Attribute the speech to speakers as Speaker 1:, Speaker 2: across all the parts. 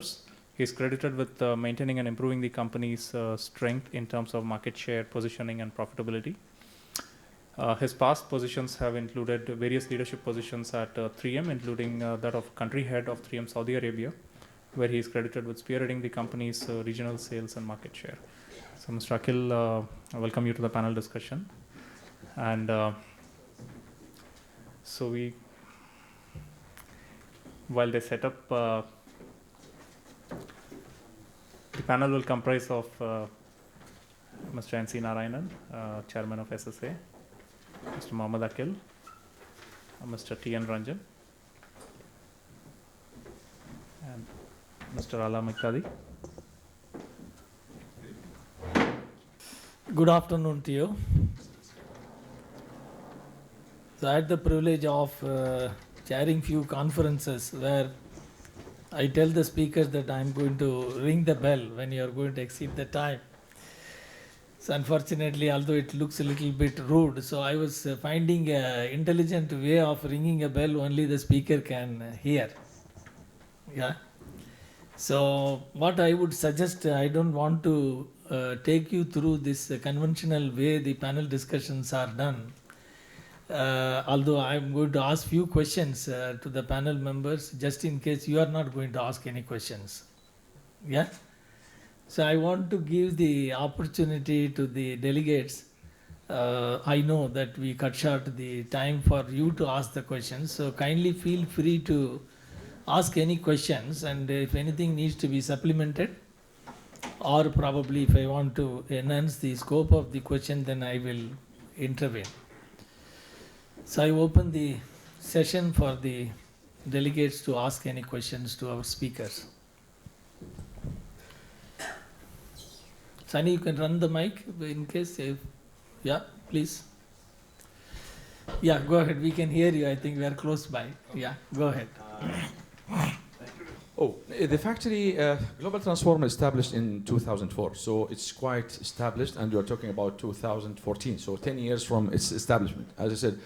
Speaker 1: He is credited with maintaining and improving the company's strength in terms of market share, positioning, and profitability. His past positions have included various leadership positions at 3M, including that of country head of 3M Saudi Arabia, where he is credited with spearheading the company's regional sales and market share. So, Mr. Akhil, I welcome you to the panel discussion. And while they set up, the panel will comprise of Mr. N.C. Narayanan, Chairman of SSA, Mr. Mohammad Akhil, Mr. T.N. Ranjan, and Mr. Ala Miktadi.
Speaker 2: Good afternoon to you. So I had the privilege of chairing few conferences where I tell the speakers that I'm going to ring the bell when you are going to exceed the time. So unfortunately, although it looks a little bit rude, so I was finding an intelligent way of ringing a bell only the speaker can hear. Yeah. So what I would suggest, I don't want to take you through this conventional way the panel discussions are done. Although I'm going to ask few questions to the panel members, just in case you are not going to ask any questions. Yeah. So I want to give the opportunity to the delegates. I know that we cut short the time for you to ask the questions, so kindly feel free to ask any questions, and if anything needs to be supplemented, or probably if I want to enhance the scope of the question, then I will intervene. So I open the session for the delegates to ask any questions to our speakers. Sunny, you can run the mic in case if, yeah, please. Yeah, go ahead. We can hear you. I think we are close by. Yeah, go ahead.
Speaker 3: The factory, Global Transformer established in 2004, so it's quite established, and you're talking about 2014, so 10 years from its establishment. As I said,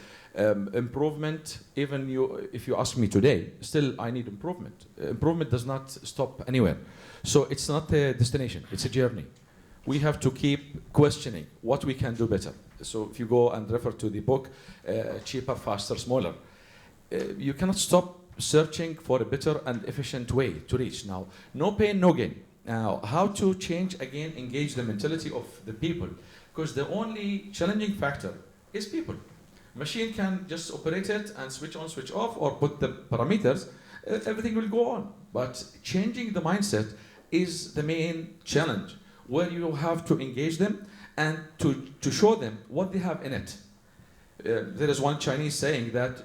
Speaker 3: improvement, even if you ask me today, still I need improvement. Improvement does not stop anywhere. So it's not a destination, it's a journey. We have to keep questioning what we can do better. So if you go and refer to the book, Cheaper, Faster, Smaller, you cannot stop searching for a better and efficient way to reach. Now, no pain, no gain. Now, how to change, again, engage the mentality of the people, because the only challenging factor is people. Machine can just operate it and switch on, switch off, or put the parameters, everything will go on. But changing the mindset is the main challenge, where you have to engage them and to show them what they have in it. There is one Chinese saying that,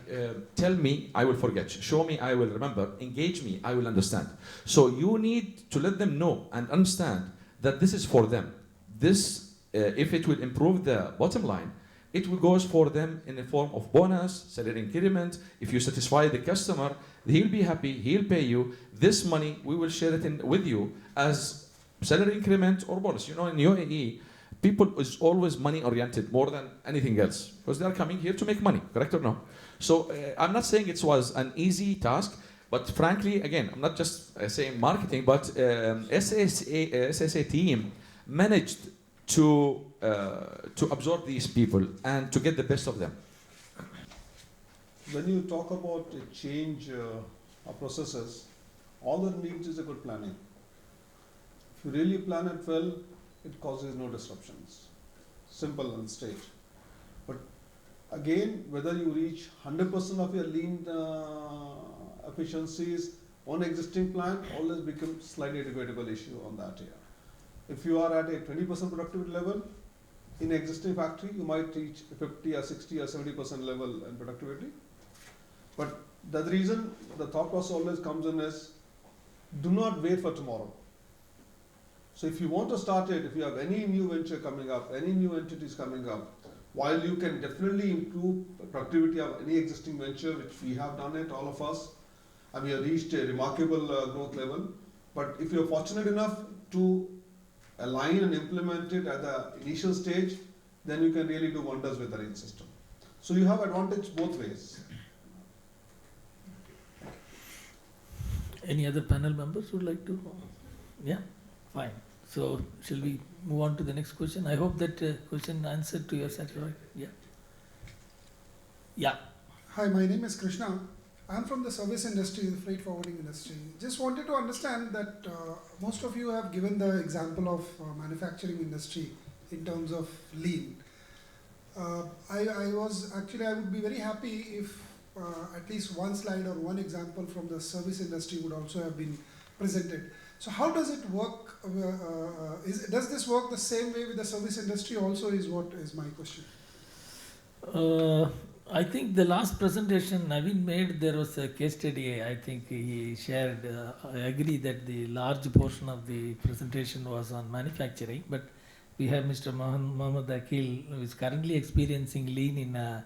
Speaker 3: tell me, I will forget. Show me, I will remember. Engage me, I will understand. So you need to let them know and understand that this is for them. This, if it will improve the bottom line, it will go for them in the form of bonus, salary increment. If you satisfy the customer, he'll be happy, he'll pay you. This money, we will share it with you as salary increment or bonus. You know, in UAE, people is always money oriented more than anything else, because they are coming here to make money, correct or no? So I'm not saying it was an easy task, but frankly, again, I'm not just saying marketing, but SSA team managed to absorb these people and to get the best of them.
Speaker 4: When you talk about a change of processes, all that needs is a good planning. If you really plan it well, it causes no disruptions. Simple and straight. But again, whether you reach 100% of your lean efficiencies on existing plant, always becomes slightly debatable issue on that here. If you are at a 20% productivity level in existing factory, you might reach 50 or 60 or 70% level in productivity. But the reason the thought process always comes in is, do not wait for tomorrow. So if you want to start it, if you have any new venture coming up, any new entities coming up, while you can definitely improve the productivity of any existing venture, which we have done it, all of us, and we have reached a remarkable growth level. But if you're fortunate enough to align and implement it at the initial stage, then you can really do wonders with the range system. So you have advantage both ways.
Speaker 2: Any other panel members would like to? Yeah, fine. So shall we move on to the next question? I hope that question answered to your satisfaction. Yeah. Yeah.
Speaker 5: Hi, my name is Krishna. I'm from the service industry, the freight forwarding industry. Just wanted to understand that most of you have given the example of manufacturing industry in terms of lean. I would be very happy if at least one slide or one example from the service industry would also have been presented. So how does it work? Does this work the same way with the service industry also is what is my question.
Speaker 2: I think the last presentation Naveen made, there was a case study. I think he shared. I agree that the large portion of the presentation was on manufacturing, but we have Mr. Mohammed Akil, who is currently experiencing lean in a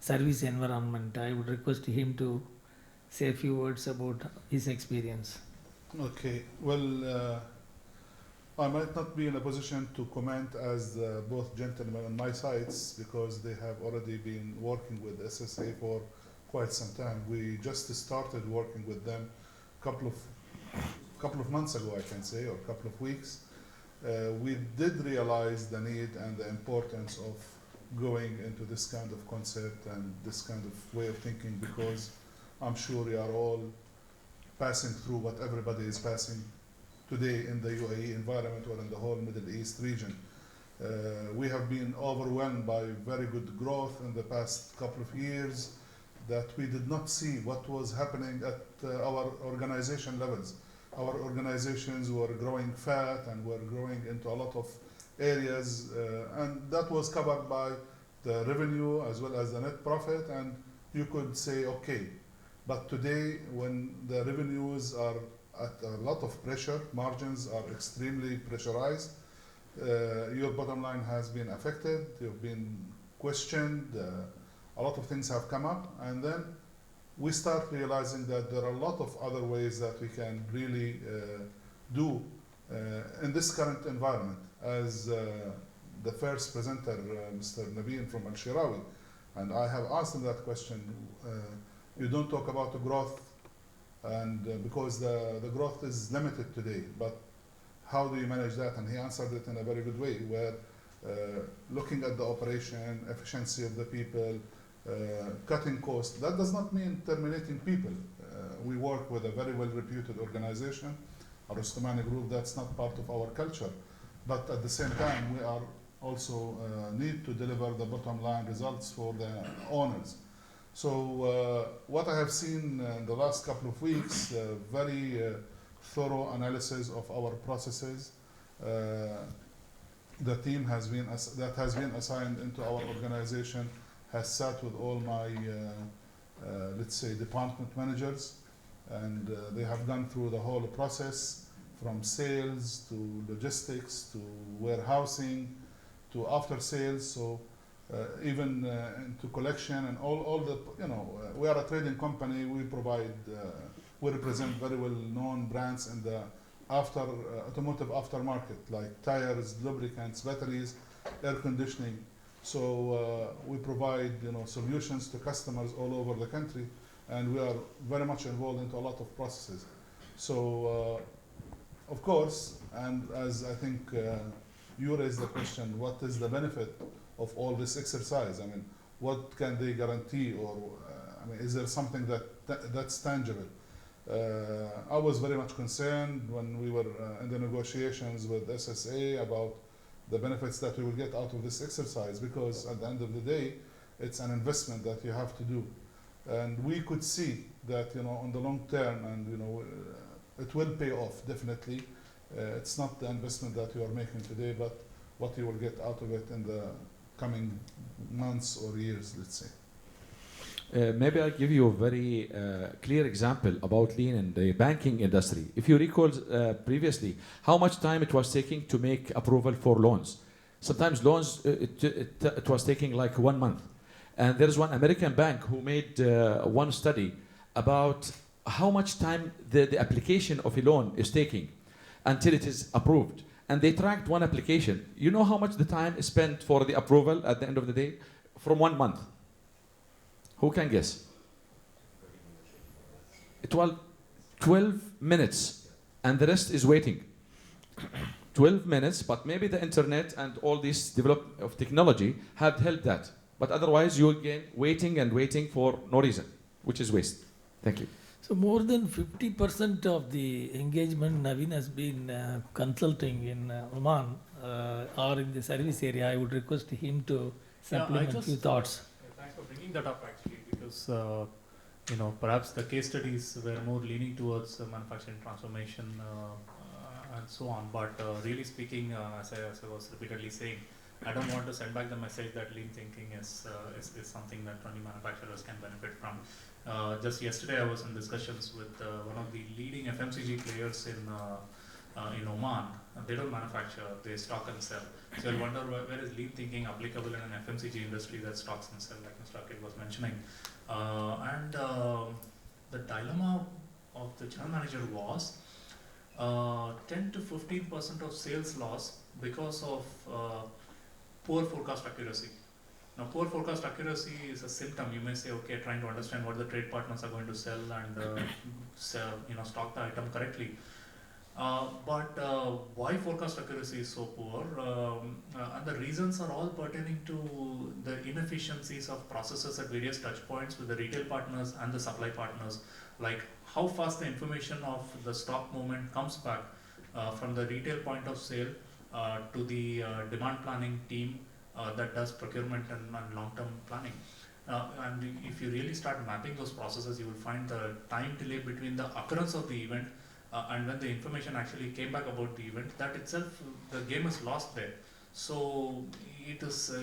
Speaker 2: service environment. I would request him to say a few words about his experience.
Speaker 6: Okay, well, I might not be in a position to comment as both gentlemen on my sides because they have already been working with SSA for quite some time. We just started working with them couple of months ago, I can say, or a couple of weeks. We did realize the need and the importance of going into this kind of concept and this kind of way of thinking because I'm sure we are all passing through what everybody is passing today in the UAE environment or in the whole Middle East region. We have been overwhelmed by very good growth in the past couple of years that we did not see what was happening at our organization levels. Our organizations were growing fat and were growing into a lot of areas and that was covered by the revenue as well as the net profit and you could say okay. But today when the revenues are at a lot of pressure, margins are extremely pressurized, your bottom line has been affected, you've been questioned, a lot of things have come up, and then we start realizing that there are a lot of other ways that we can really do in this current environment. As the first presenter, Mr. Naveen from Al-Shirawi, and I have asked him that question, you don't talk about the growth and because the growth is limited today, but how do you manage that? And he answered it in a very good way, where looking at the operation, efficiency of the people, cutting costs, that does not mean terminating people. We work with a very well-reputed organization, Arustamani Group, that's not part of our culture. But at the same time, we are also need to deliver the bottom line results for the owners. So what I have seen in the last couple of weeks, very thorough analysis of our processes. The team that has been assigned into our organization has sat with all my, let's say, department managers, and they have gone through the whole process from sales to logistics to warehousing to after sales. So even into collection and all the, we are a trading company. We provide, we represent very well-known brands in the automotive aftermarket, like tires, lubricants, batteries, air conditioning. So we provide, solutions to customers all over the country, and we are very much involved into a lot of processes. So of course, and as I think you raised the question, what is the benefit of all this exercise? I mean, what can they guarantee, or is there something that's tangible? I was very much concerned when we were in the negotiations with SSA about the benefits that we will get out of this exercise, because at the end of the day, it's an investment that you have to do. And we could see that, on the long term, and it will pay off, definitely. It's not the investment that you are making today, but what you will get out of it in the coming months or years, let's say.
Speaker 3: Maybe I'll give you a very clear example about lean in the banking industry. If you recall previously, how much time it was taking to make approval for loans. Sometimes loans, it was taking like 1 month. And there's one American bank who made one study about how much time the application of a loan is taking until it is approved. And they tracked one application. You know how much the time is spent for the approval at the end of the day? From 1 month. Who can guess? 12 minutes, and the rest is waiting. 12 minutes, but maybe the internet and all this development of technology have helped that. But otherwise, you again waiting and waiting for no reason, which is waste. Thank you.
Speaker 2: So more than 50% of the engagement Naveen has been consulting in Oman or in the service area. I would request him to supplement a few thoughts.
Speaker 1: Thanks for bringing that up actually, because perhaps the case studies were more leaning towards manufacturing transformation and so on. But really speaking, as I was repeatedly saying, I don't want to send back the message that lean thinking is something that only manufacturers can benefit from. Just yesterday, I was in discussions with one of the leading FMCG players in Oman. They don't manufacture; they stock and sell. So I wonder where is lean thinking applicable in an FMCG industry that stocks and sell, like Mr. Akil was mentioning. The dilemma of the general manager was 10 to 15% of sales loss because of poor forecast accuracy. Now, poor forecast accuracy is a symptom. You may say, okay, trying to understand what the trade partners are going to sell and stock the item correctly. But why forecast accuracy is so poor? And the reasons are all pertaining to the inefficiencies of processes at various touch points with the retail partners and the supply partners. Like how fast the information of the stock movement comes back from the retail point of sale to the demand planning team that does procurement and long-term planning. And if you really start mapping those processes, you will find the time delay between the occurrence of the event and when the information actually came back about the event, that itself, the game is lost there. So it is,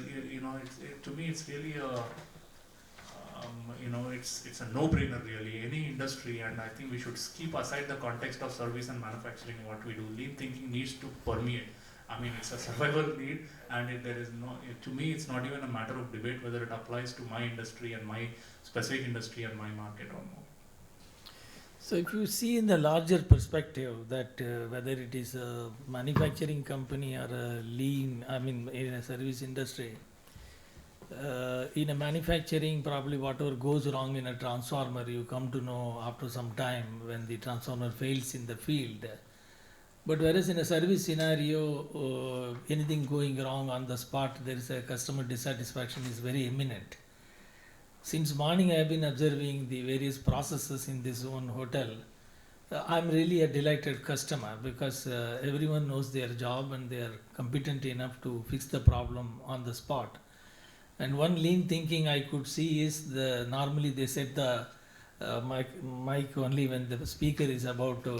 Speaker 1: to me, it's really it's a no-brainer really. Any industry, and I think we should keep aside the context of service and manufacturing. What we do, lean thinking needs to permeate. I mean, it's a survival need, and there is to me, it's not even a matter of debate whether it applies to my industry and my specific industry and my market or not.
Speaker 2: So if you see in the larger perspective that whether it is a manufacturing company or a lean, I mean in a service industry, in a manufacturing probably whatever goes wrong in a transformer you come to know after some time when the transformer fails in the field. But whereas in a service scenario, anything going wrong on the spot, there is a customer dissatisfaction is very imminent. Since morning I have been observing the various processes in this one hotel. I'm really a delighted customer because everyone knows their job and they are competent enough to fix the problem on the spot. And one lean thinking I could see is normally they set the mic only when the speaker is about to,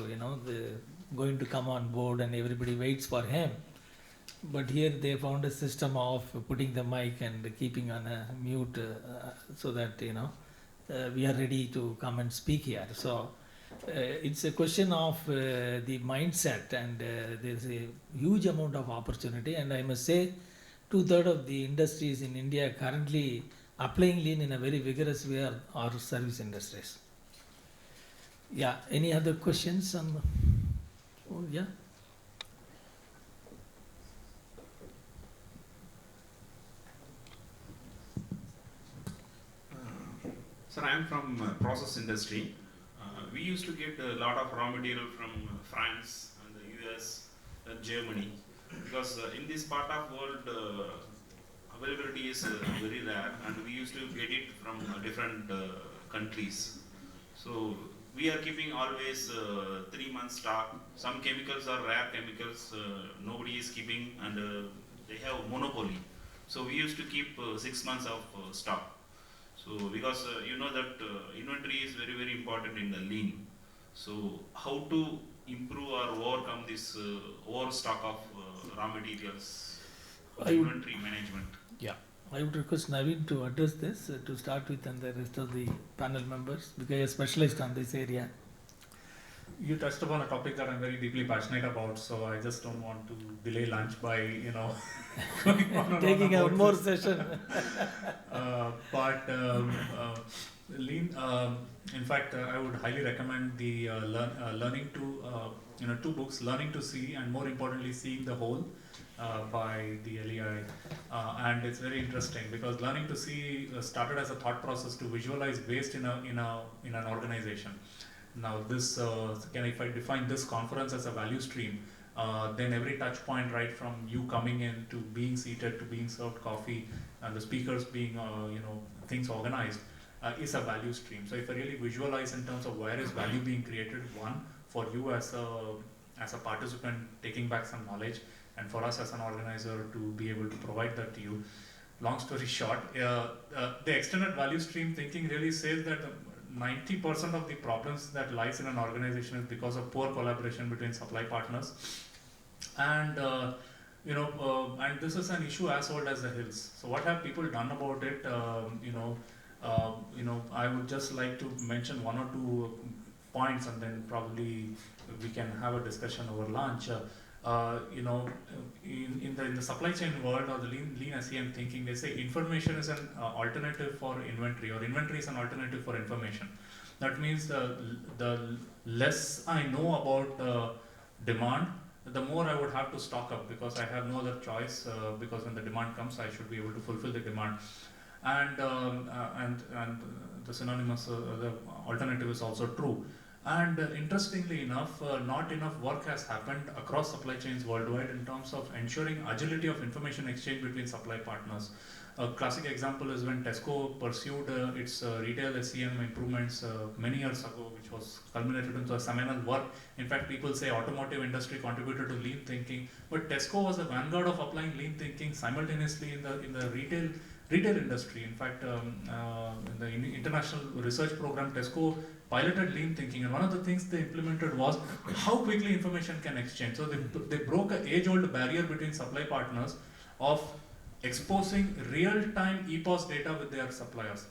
Speaker 2: going to come on board and everybody waits for him. But here they found a system of putting the mic and keeping on a mute so that we are ready to come and speak here. So it's a question of the mindset, and there's a huge amount of opportunity. And I must say, 2/3 of the industries in India currently applying lean in a very vigorous way are service industries. Yeah. Any other questions? Oh, yeah.
Speaker 7: Sir, I am from process industry. We used to get a lot of raw material from France and the US and Germany, because in this part of world availability is very rare, and we used to get it from different countries. So we are keeping always 3 months stock. Some chemicals are rare chemicals, nobody is keeping, and they have monopoly. So we used to keep 6 months of stock. So because that inventory is very, very important in the lean. So how to improve or overcome this overstock of raw materials, inventory management?
Speaker 2: Yeah, I would request Naveen to address this to start with, and the rest of the panel members, because you're specialized on this area.
Speaker 1: You touched upon a topic that I'm very deeply passionate about, so I just don't want to delay lunch by, going on
Speaker 2: taking
Speaker 1: a
Speaker 2: one more session.
Speaker 1: But lean, in fact, I would highly recommend the learning to, 2 books, Learning to See and more importantly, Seeing the Whole by the LEI. And it's very interesting because Learning to See started as a thought process to visualize waste in an organization. Now this, if I define this conference as a value stream, then every touch point, right from you coming in to being seated to being served coffee and the speakers being, things organized, is a value stream. So if I really visualize in terms of where is value being created, one, for you as a participant taking back some knowledge, and for us as an organizer to be able to provide that to you. Long story short, the extended value stream thinking really says that 90% of the problems that lies in an organization is because of poor collaboration between supply partners, and and this is an issue as old as the hills. So what have people done about it? I would just like to mention one or two points, and then probably we can have a discussion over lunch. In the supply chain world or the lean SEM thinking, they say information is an alternative for inventory, or inventory is an alternative for information. That means the less I know about demand, the more I would have to stock up, because I have no other choice, because when the demand comes, I should be able to fulfill the demand. And the synonymous, the alternative is also true. And interestingly enough, not enough work has happened across supply chains worldwide in terms of ensuring agility of information exchange between supply partners. A classic example is when Tesco pursued its retail SEM improvements many years ago, which was culminated into a seminal work. In fact, people say automotive industry contributed to lean thinking, but Tesco was the vanguard of applying lean thinking simultaneously in the retail industry. In fact, in the international research program, Tesco piloted lean thinking, and one of the things they implemented was how quickly information can exchange. So they broke an age-old barrier between supply partners of exposing real-time EPOS data with their suppliers.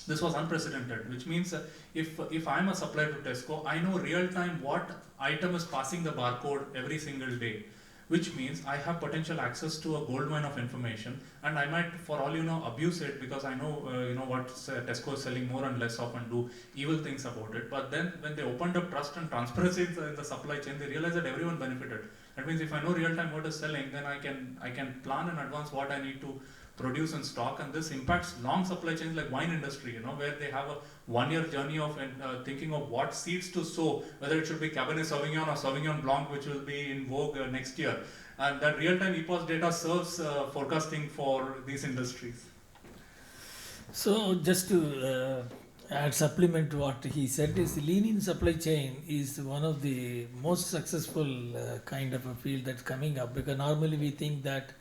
Speaker 1: This was unprecedented, which means if I'm a supplier to Tesco, I know real-time what item is passing the barcode every single day, which means I have potential access to a goldmine of information, and I might, for all you know, abuse it, because I know what Tesco is selling more and less of, and do evil things about it. But then when they opened up trust and transparency in the supply chain, they realized that everyone benefited. That means if I know real time what is selling, then I can plan in advance what I need to produce and stock, and this impacts long supply chains like wine industry, where they have a 1 year journey of thinking of what seeds to sow, whether it should be Cabernet Sauvignon or Sauvignon Blanc, which will be in vogue next year. And that real-time EPOS data serves forecasting for these industries.
Speaker 2: So just to add supplement to what he said, is lean in supply chain is one of the most successful kind of a field that's coming up, because normally we think that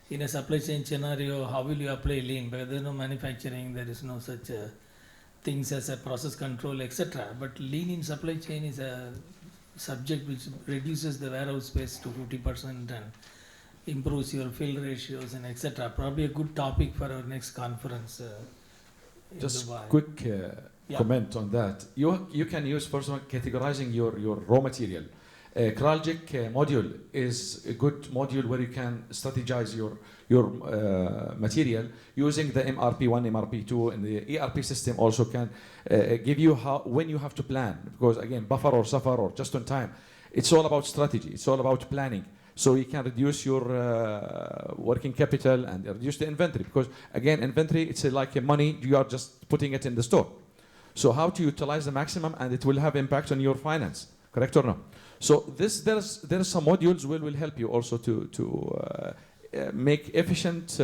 Speaker 2: in a supply chain scenario, how will you apply lean? Because there is no manufacturing, there is no such things as a process control, etc. But lean in supply chain is a subject which reduces the warehouse space to 50% and improves your fill ratios and etc. Probably a good topic for our next conference.
Speaker 3: Just
Speaker 2: Dubai.
Speaker 3: quick comment on that. You can use, first of all, categorizing your raw material. Kraljic module is a good module where you can strategize your material using the MRP1, MRP2, and the ERP system also can give you when you have to plan, because again, buffer or suffer or just on time, it's all about strategy, it's all about planning. So you can reduce your working capital and reduce the inventory, because again, inventory, it's like a money, you are just putting it in the store. So how to utilize the maximum, and it will have impact on your finance, correct or no? So there's some modules will help you also to make efficient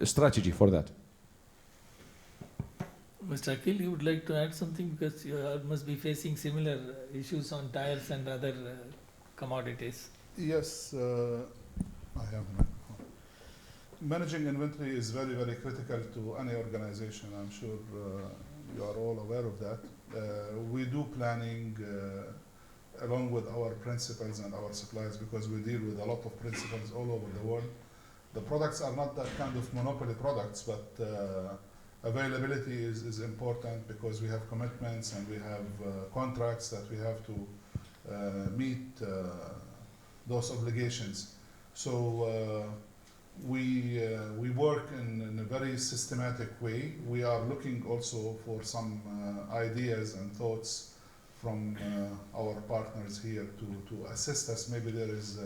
Speaker 3: strategy for that.
Speaker 2: Mr. Akhil, you would like to add something, because you must be facing similar issues on tires and other commodities.
Speaker 6: Yes, I have a microphone. Managing inventory is very, very critical to any organization. I'm sure you are all aware of that. We do planning along with our principals and our suppliers, because we deal with a lot of principals all over the world. The products are not that kind of monopoly products, but availability is important, because we have commitments and we have contracts that we have to meet those obligations. So we work in a very systematic way. We are looking also for some ideas and thoughts from our partners here to assist us. Maybe there is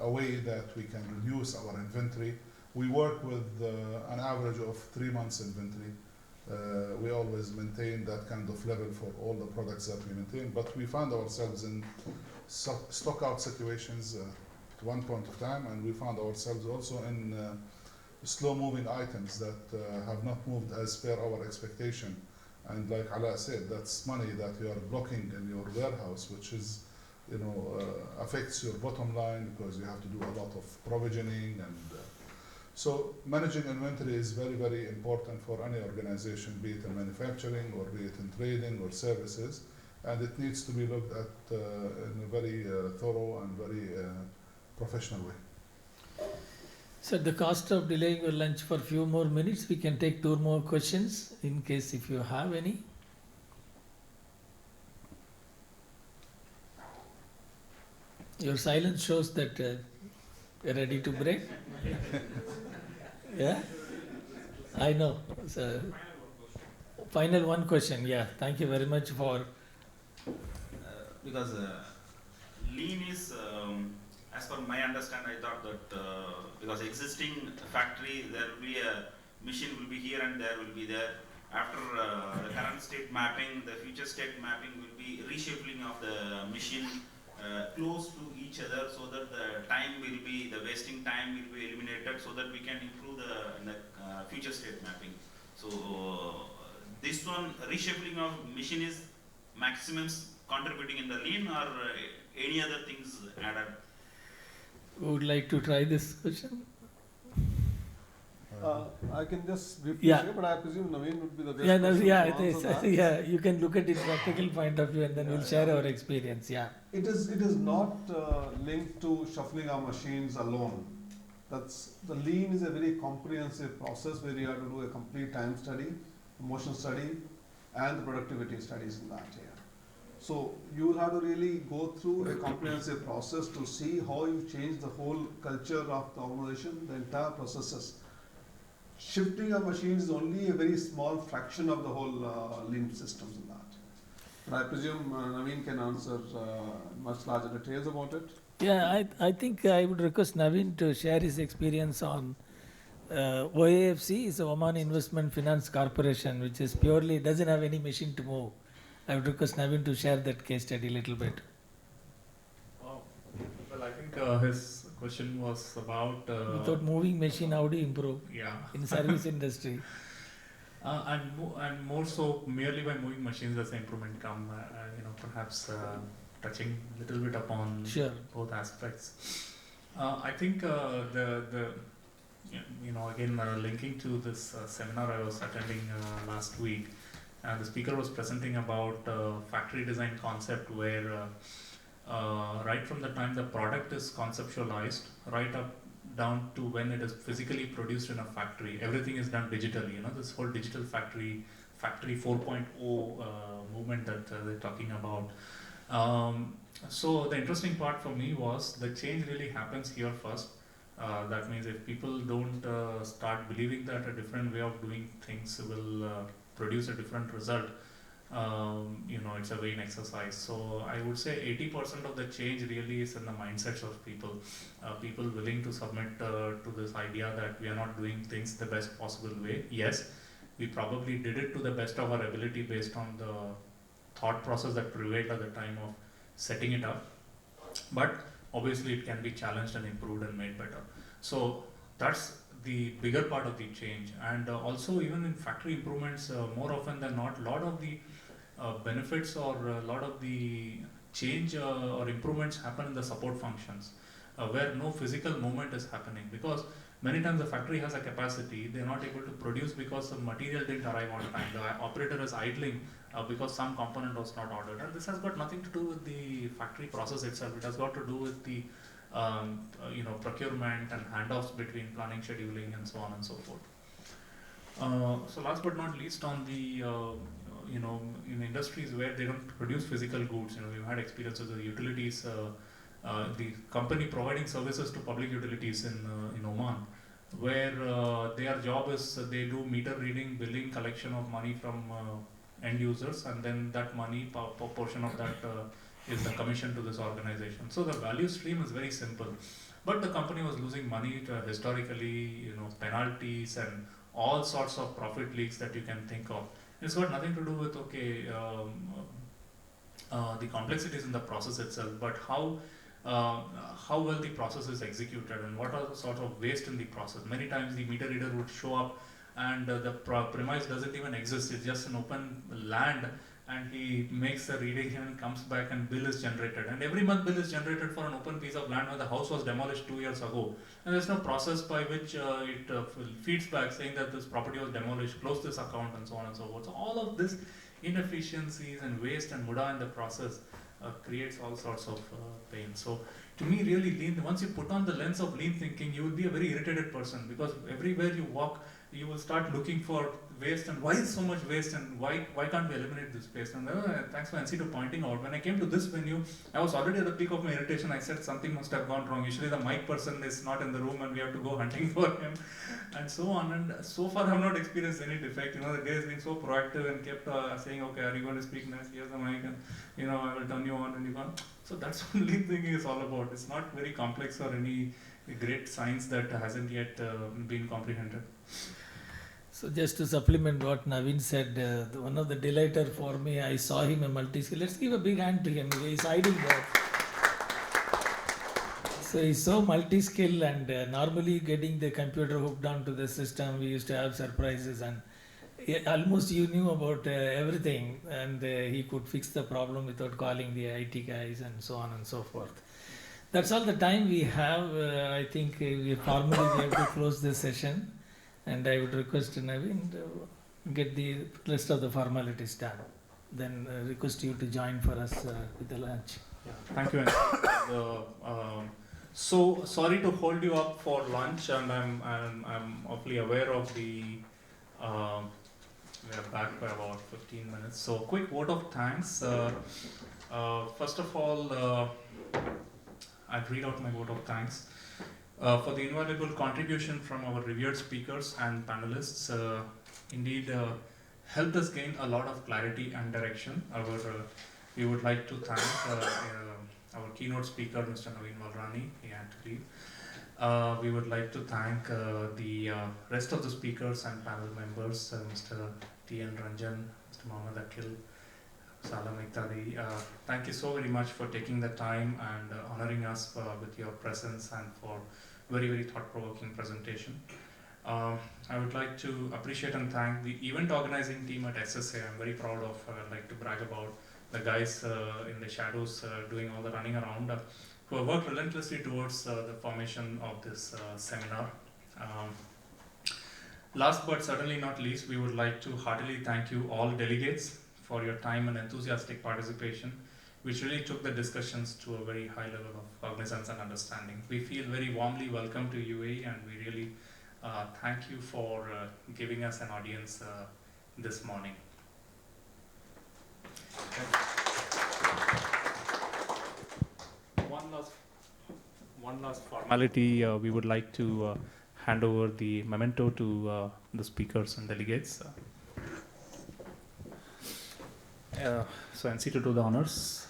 Speaker 6: a way that we can reduce our inventory. We work with an average of 3 months inventory. We always maintain that kind of level for all the products that we maintain, but we found ourselves in stock out situations at one point of time, and we found ourselves also in slow moving items that have not moved as per our expectation. And like Ala said, that's money that you are blocking in your warehouse, which is, affects your bottom line because you have to do a lot of provisioning. And so managing inventory is very, very important for any organization, be it in manufacturing or be it in trading or services. And it needs to be looked at in a very thorough and very professional way.
Speaker 2: So at the cost of delaying your lunch for a few more minutes, we can take 2 more questions in case if you have any. Your silence shows that you're ready to break. Yeah, I know. So, final one question. Yeah, thank you very much for.
Speaker 7: Because lean is, as per my understanding, I thought that because existing factory, there will be a machine will be here and there will be there. After the current state mapping, the future state mapping will be reshuffling of the machine close to each other, so that the time will be, the wasting time will be eliminated, so that we can improve the future state mapping. So this one, reshuffling of machine is maximum contributing in the lean, or any other things added?
Speaker 2: Would like to try this question?
Speaker 4: I can just briefly
Speaker 2: Yeah.
Speaker 4: say, but I presume Naveen would be the best
Speaker 2: Yeah, no,
Speaker 4: person
Speaker 2: yeah,
Speaker 4: to
Speaker 2: it is.
Speaker 4: answer that.
Speaker 2: Yeah, you can look at it practical point of view, and then we'll
Speaker 4: Yeah,
Speaker 2: share
Speaker 4: yeah.
Speaker 2: our experience. Yeah.
Speaker 4: It is not linked to shuffling our machines alone. That's the lean is a very comprehensive process where you have to do a complete time study, motion study, and the productivity studies in that area. So you will have to really go through a comprehensive process to see how you change the whole culture of the organization, the entire processes. Shifting of machines is only a very small fraction of the whole lean systems in that. But I presume Naveen can answer much larger details about it.
Speaker 2: Yeah, I think I would request Naveen to share his experience on OAFC is a Oman Investment Finance Corporation, which is purely doesn't have any machine to move. I would request Naveen to share that case study a little bit.
Speaker 1: Wow. Well, I think his question was about
Speaker 2: Without moving machine, how do you improve
Speaker 1: yeah,
Speaker 2: in service industry?
Speaker 1: and more so merely by moving machines does the improvement come. Perhaps touching a little bit upon
Speaker 2: Sure.
Speaker 1: both aspects. I think again linking to this seminar I was attending last week, and the speaker was presenting about factory design concept where right from the time the product is conceptualized right up down to when it is physically produced in a factory, everything is done digitally. This whole digital factory 4.0 movement that they're talking about. So the interesting part for me was the change really happens here first. That means if people don't start believing that a different way of doing things will produce a different result, it's a vain exercise. So I would say 80% of the change really is in the mindsets of people. People willing to submit to this idea that we are not doing things the best possible way. Yes, we probably did it to the best of our ability based on the thought process that prevailed at the time of setting it up. But obviously it can be challenged and improved and made better. So that's the bigger part of the change. And also even in factory improvements, more often than not, a lot of the benefits or a lot of the change or improvements happen in the support functions where no physical movement is happening, because many times the factory has a capacity, they're not able to produce because the material didn't arrive on time. The operator is idling because some component was not ordered. And this has got nothing to do with the factory process itself. It has got to do with the procurement and handoffs between planning, scheduling, and so on and so forth. So last but not least, on the in industries where they don't produce physical goods, we've had experiences with utilities, the company providing services to public utilities in Oman, where their job is they do meter reading, billing, collection of money from end users, and then that money, portion of that is the commission to this organization. So the value stream is very simple, but the company was losing money to historically, penalties and all sorts of profit leaks that you can think of. It's got nothing to do with the complexities in the process itself, but how well the process is executed and what are the sort of waste in the process. Many times the meter reader would show up and the premise doesn't even exist, it's just an open land, and he makes a reading and comes back and bill is generated, and every month bill is generated for an open piece of land where the house was demolished 2 years ago, and there's no process by which it feeds back saying that this property was demolished, close this account, and so on and so forth. So all of this inefficiencies and waste and muda in the process creates all sorts of pain. So to me, really lean, once you put on the lens of lean thinking, you will be a very irritated person, because everywhere you walk, you will start looking for waste, and why is so much waste, and why can't we eliminate this waste? And thanks for NC to pointing out. When I came to this venue, I was already at the peak of my irritation. I said something must have gone wrong. Usually the mic person is not in the room and we have to go hunting for him, and so on. And so far I have not experienced any defect. The guy has been so proactive and kept saying, okay, are you going to speak next? Here's the mic, and I will turn you on and you can. So that's what lean thinking is all about. It's not very complex or any great science that hasn't yet been comprehended.
Speaker 2: So just to supplement what Naveen said, one of the delighter for me, I saw him a multi-skill. Let's give a big hand to him. He's hiding there. So he's so multi-skill, and normally getting the computer hooked onto the system, we used to have surprises, and almost you knew about everything, and he could fix the problem without calling the IT guys and so on and so forth. That's all the time we have. I think we have to close this session. And I would request Naveen to get the rest of the formalities done. Then request you to join for us with the lunch.
Speaker 1: Yeah, thank you. So sorry to hold you up for lunch, and I'm awfully aware of the. We are back by about 15 minutes. So quick vote of thanks. First of all, I'd read out my vote of thanks. For the invaluable contribution from our revered speakers and panelists, indeed helped us gain a lot of clarity and direction. We would like to thank our keynote speaker, Mr. Naveen Valrani. He had to leave. We would like to thank the rest of the speakers and panel members, Mr. T.N. Ranjan, Mr. Mohammed Akhil, Salam Iktadi. Thank you so very much for taking the time and honoring us with your presence and for very, very thought-provoking presentation. I would like to appreciate and thank the event organizing team at SSA. I'm very proud of, I'd like to brag about the guys in the shadows doing all the running around, who have worked relentlessly towards the formation of this seminar. Last but certainly not least, we would like to heartily thank you all delegates for your time and enthusiastic participation, which really took the discussions to a very high level of cognizance and understanding. We feel very warmly welcome to UAE, and we really thank you for giving us an audience this morning. One last formality, we would like to hand over the memento to the speakers and delegates. So NC to do the honors.